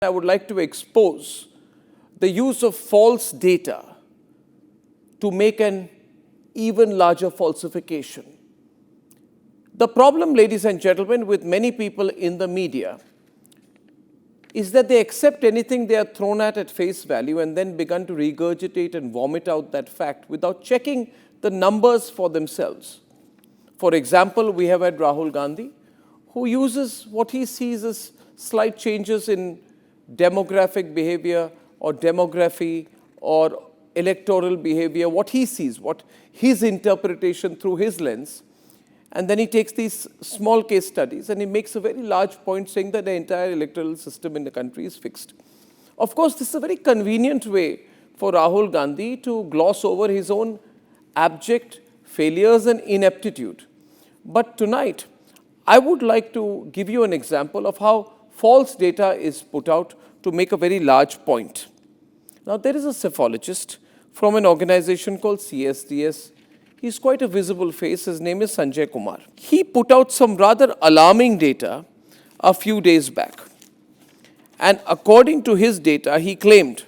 I would like to expose the use of false data to make an even larger falsification. The problem, ladies and gentlemen, with many people in the media is that they accept anything they are thrown at face value and then begin to regurgitate and vomit out that fact without checking the numbers for themselves. For example, we have had Rahul Gandhi, who uses what he sees as slight changes in demographic behavior or demography or electoral behavior, what he sees, what his interpretation through his lens. And then he takes these small case studies and he makes a very large point saying that the entire electoral system in the country is fixed. Of course, this is a very convenient way for Rahul Gandhi to gloss over his own abject failures and ineptitude. But tonight, I would like to give you an example of how false data is put out to make a very large point. Now, there is a psephologist from an organization called CSDS. He's quite a visible face. His name is Sanjay Kumar. He put out some rather alarming data a few days back. And according to his data, he claimed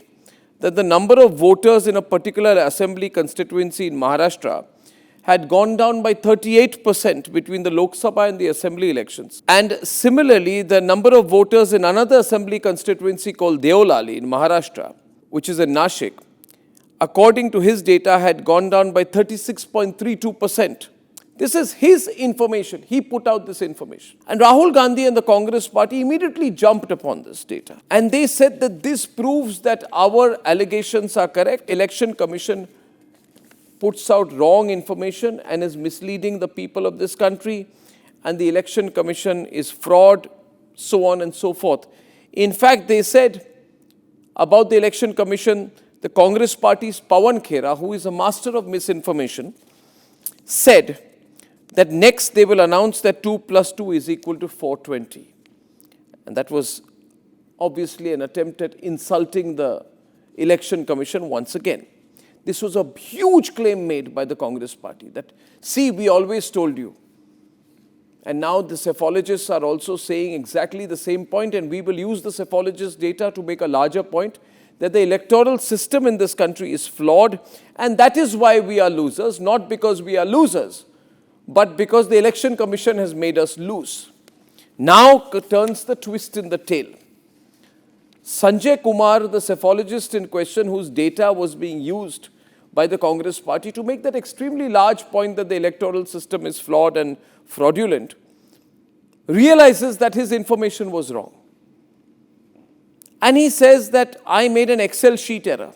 that the number of voters in a particular assembly constituency in Maharashtra had gone down by 38% between the Lok Sabha and the assembly elections. And similarly, the number of voters in another assembly constituency called Deolali in Maharashtra, which is in Nashik, according to his data, had gone down by 36.32%. This is his information. He put out this information. And Rahul Gandhi and the Congress party immediately jumped upon this data. And they said that this proves that our allegations are correct. Election Commission puts out wrong information and is misleading the people of this country. And the Election Commission is fraud, so on and so forth. In fact, they said about the Election Commission, the Congress party's Pawan Khera, who is a master of misinformation, said that next they will announce that 2 plus 2 is equal to 420. And that was obviously an attempt at insulting the Election Commission once again. This was a huge claim made by the Congress party that, see, we always told you. And now the psephologists are also saying exactly the same point, and we will use the psephologist data to make a larger point that the electoral system in this country is flawed, and that is why we are losers, not because we are losers, but because the Election Commission has made us lose. Now turns the twist in the tail. Sanjay Kumar, the psephologist in question, whose data was being used by the Congress party to make that extremely large point that the electoral system is flawed and fraudulent, realizes that his information was wrong. And he says that I made an Excel sheet error.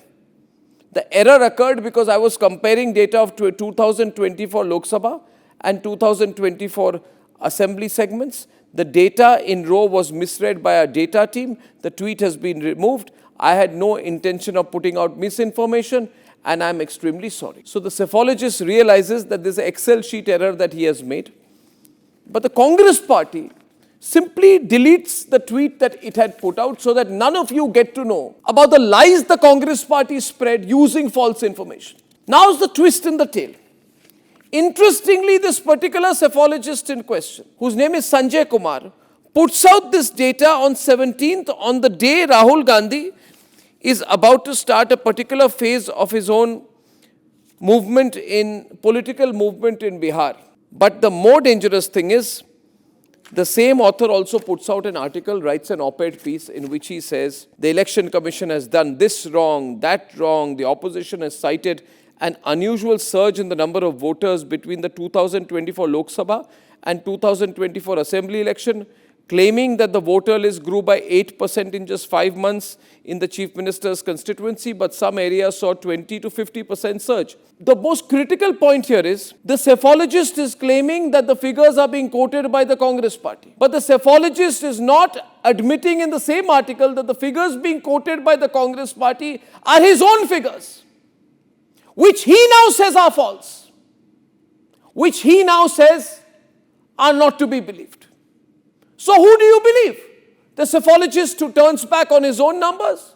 The error occurred because I was comparing data of 2024 Lok Sabha and 2024 assembly segments. The data in row was misread by our data team. The tweet has been removed. I had no intention of putting out misinformation, and I'm extremely sorry. So the psephologist realizes that there's an Excel sheet error that he has made. But the Congress party simply deletes the tweet that it had put out so that none of you get to know about the lies the Congress party spread using false information. Now's the twist in the tail. Interestingly, this particular psephologist in question, whose name is Sanjay Kumar, puts out this data on 17th, on the day Rahul Gandhi is about to start a particular phase of his own political movement in Bihar. But the more dangerous thing is, the same author also puts out an article, writes an op-ed piece in which he says, the Election Commission has done this wrong, that wrong. The opposition has cited an unusual surge in the number of voters between the 2024 Lok Sabha and 2024 Assembly election, claiming that the voter list grew by 8% in just 5 months in the Chief Minister's constituency, but some areas saw 20 to 50% surge. The most critical point here is, the psephologist is claiming that the figures are being quoted by the Congress party. But the psephologist is not admitting in the same article that the figures being quoted by the Congress party are his own figures, which he now says are false, which he now says are not to be believed. So who do you believe? The psephologist who turns back on his own numbers?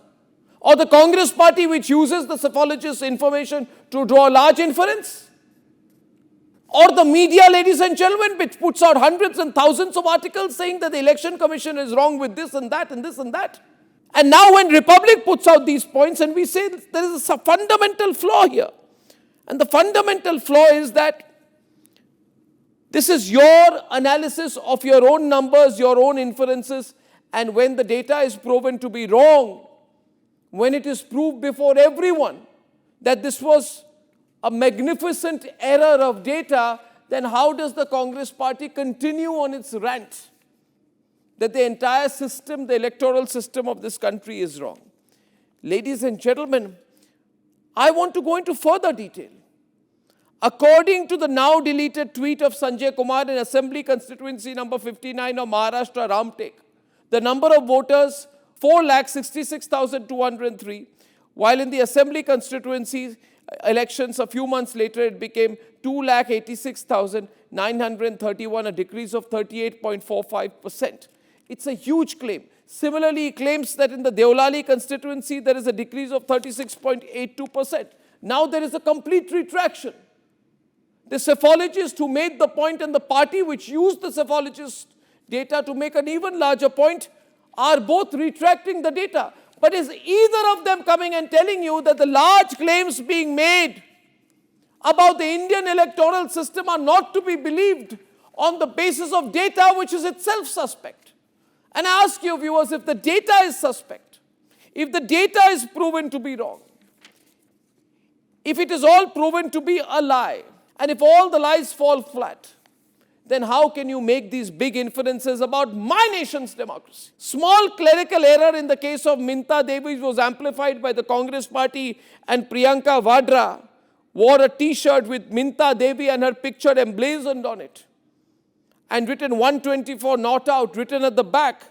Or the Congress party which uses the psephologist's information to draw a large inference? Or the media, ladies and gentlemen, which puts out hundreds and thousands of articles saying that the Election Commission is wrong with this and that and this and that. And now when Republic puts out these points and we say there is a fundamental flaw here. And the fundamental flaw is that this is your analysis of your own numbers, your own inferences, and when the data is proven to be wrong, when it is proved before everyone that this was a magnificent error of data, then how does the Congress party continue on its rant that the entire system, the electoral system of this country is wrong? Ladies and gentlemen, I want to go into further detail. According to the now deleted tweet of Sanjay Kumar in Assembly Constituency number 59 of Maharashtra, Ramtek, the number of voters 4,66,203, while in the Assembly Constituency elections a few months later it became 2,86,931, a decrease of 38.45%. It's a huge claim. Similarly, he claims that in the Deolali constituency there is a decrease of 36.82%. Now there is a complete retraction. The psephologist who made the point and the party which used the psephologist data to make an even larger point are both retracting the data. But is either of them coming and telling you that the large claims being made about the Indian electoral system are not to be believed on the basis of data which is itself suspect? And I ask you viewers, if the data is suspect, if the data is proven to be wrong, if it is all proven to be a lie, and if all the lies fall flat, then how can you make these big inferences about my nation's democracy? Small clerical error in the case of Minta Devi was amplified by the Congress party, and Priyanka Vadra wore a t-shirt with Minta Devi and her picture emblazoned on it, and written 124 not out written at the back,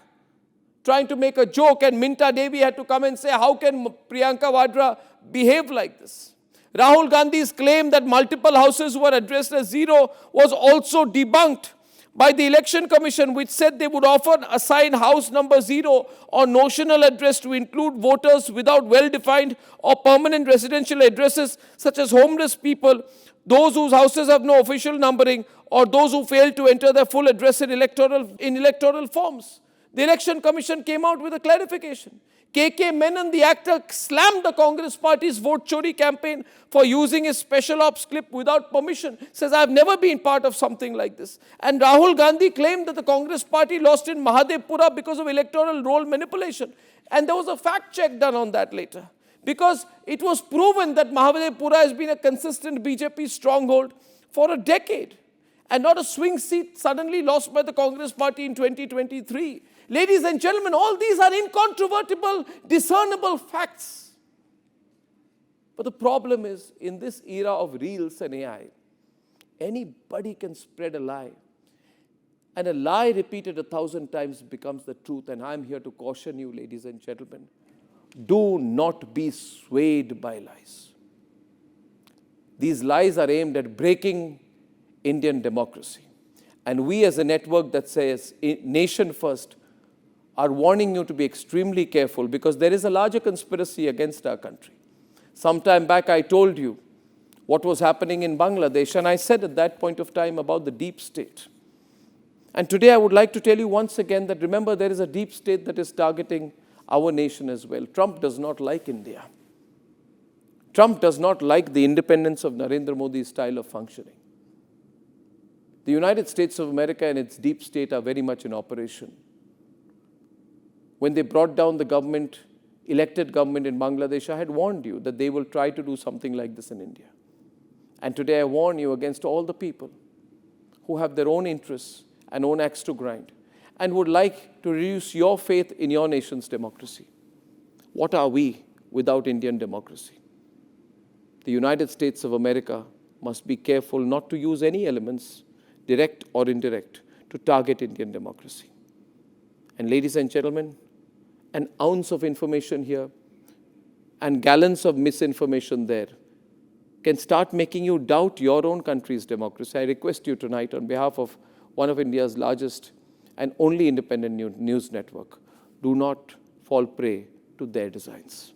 trying to make a joke, and Minta Devi had to come and say, how can Priyanka Vadra behave like this? Rahul Gandhi's claim that multiple houses were addressed as zero was also debunked by the Election Commission, which said they would often assign house number 0 or notional address to include voters without well-defined or permanent residential addresses, such as homeless people, those whose houses have no official numbering, or those who fail to enter their full address in electoral forms. The Election Commission came out with a clarification. KK Menon, the actor, slammed the Congress party's vote chori campaign for using his special ops clip without permission. Says, I've never been part of something like this. And Rahul Gandhi claimed that the Congress party lost in Mahadevpura because of electoral roll manipulation. And there was a fact check done on that later. Because it was proven that Mahadevpura has been a consistent BJP stronghold for a decade. And not a swing seat suddenly lost by the Congress party in 2023. Ladies and gentlemen, all these are incontrovertible, discernible facts. But the problem is, in this era of reels and AI, anybody can spread a lie. And a lie repeated 1,000 times becomes the truth. And I'm here to caution you, ladies and gentlemen, do not be swayed by lies. These lies are aimed at breaking Indian democracy. And we as a network that says nation first are warning you to be extremely careful, because there is a larger conspiracy against our country. Some time back I told you what was happening in Bangladesh, and I said at that point of time about the deep state. And today I would like to tell you once again that remember, there is a deep state that is targeting our nation as well. Trump does not like India. Trump does not like the independence of Narendra Modi's style of functioning. The United States of America and its deep state are very much in operation. When they brought down the government, elected government in Bangladesh, I had warned you that they will try to do something like this in India. And today I warn you against all the people who have their own interests and own axe to grind and would like to reduce your faith in your nation's democracy. What are we without Indian democracy? The United States of America must be careful not to use any elements, direct or indirect, to target Indian democracy. And ladies and gentlemen, an ounce of information here and gallons of misinformation there can start making you doubt your own country's democracy. I request you tonight, on behalf of one of India's largest and only independent news network, do not fall prey to their designs.